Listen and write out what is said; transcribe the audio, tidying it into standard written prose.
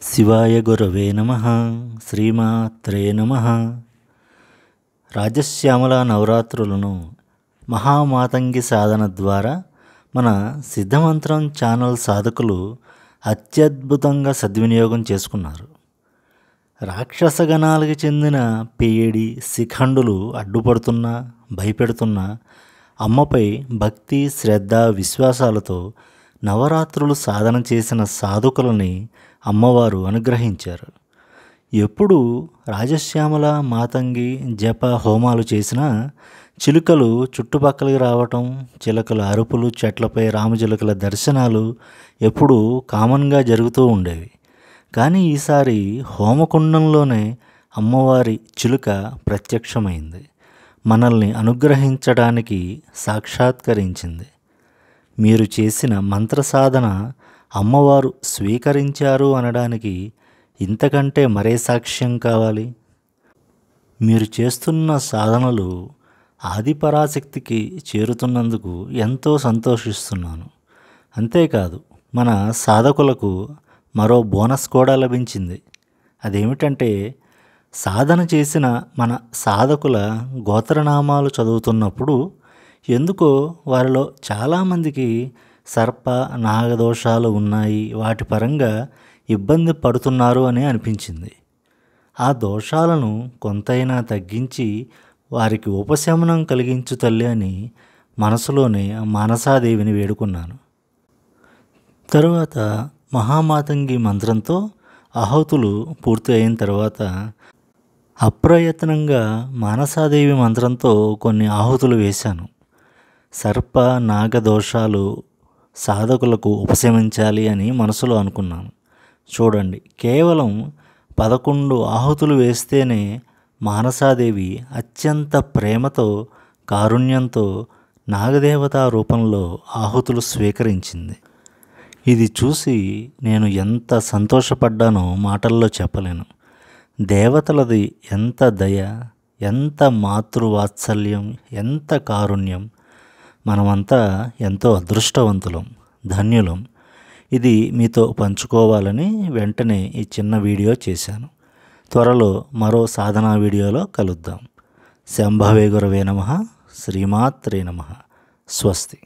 శివాయ గురవే నమః. శ్రీమాత్రే నమః. రాజశ్యామల నవరాత్రులను మహామాతంగి సాధన ద్వారా మన సిద్ధమంత్రం ఛానల్ సాధకులు అత్యద్భుతంగా సద్వినియోగం చేసుకున్నారు. రాక్షసగణాలకు చెందిన పేడి శిఖండులు అడ్డుపడుతున్నా భయపెడుతున్నా అమ్మపై భక్తి శ్రద్ధ విశ్వాసాలతో నవరాత్రులు సాధన చేసిన సాధకులని అమ్మవారు అనుగ్రహించారు. ఎప్పుడు రాజశ్యామల మాతంగి జప హోమాలు చేసినా చిలుకలు చుట్టుపక్కలకి రావటం, చిలుకల అరుపులు, చెట్లపై రామచిలుకల దర్శనాలు ఎప్పుడూ కామన్గా జరుగుతూ ఉండేవి. కానీ ఈసారి హోమకుండంలోనే అమ్మవారి చిలుక ప్రత్యక్షమైంది. మనల్ని అనుగ్రహించడానికి సాక్షాత్కరించింది. మీరు చేసిన మంత్ర సాధన అమ్మవారు స్వీకరించారు అనడానికి ఇంతకంటే మరే సాక్ష్యం కావాలి? మీరు చేస్తున్న సాధనలు ఆదిపరాశక్తికి చేరుతున్నందుకు ఎంతో సంతోషిస్తున్నాను. అంతేకాదు, మన సాధకులకు మరో బోనస్ కూడా లభించింది. అదేమిటంటే, సాధన చేసిన మన సాధకుల గోత్రనామాలు చదువుతున్నప్పుడు ఎందుకో వారిలో చాలామందికి సర్ప నాగదోషాలు ఉన్నాయి, వాటి పరంగా ఇబ్బంది పడుతున్నారు అని అనిపించింది. ఆ దోషాలను కొంతైనా తగ్గించి వారికి ఉపశమనం కలిగించు తల్లి అని మనసులోనే మానసాదేవిని వేడుకున్నాను. తరువాత మహామాతంగి మంత్రంతో ఆహుతులు పూర్తి అయిన తర్వాత అప్రయత్నంగా మానసాదేవి మంత్రంతో కొన్ని ఆహుతులు వేశాను. సర్ప నాగదోషాలు సాధకులకు ఉపశమించాలి అని మనసులో అనుకున్నాను. చూడండి, కేవలం 11 ఆహుతులు వేస్తేనే మానసాదేవి అత్యంత ప్రేమతో కారుణ్యంతో నాగదేవత రూపంలో ఆహుతులు స్వీకరించింది. ఇది చూసి నేను ఎంత సంతోషపడ్డానో మాటల్లో చెప్పలేను. దేవతలది ఎంత దయ, ఎంత మాతృవాత్సల్యం, ఎంత కారుణ్యం! మనమంతా ఎంతో అదృష్టవంతులం, ధన్యులం. ఇది మీతో పంచుకోవాలని వెంటనే ఈ చిన్న వీడియో చేశాను. త్వరలో మరో సాధనా వీడియోలో కలుద్దాం. శంభవే గురవే నమః. శ్రీమాత్రే నమః. స్వస్తి.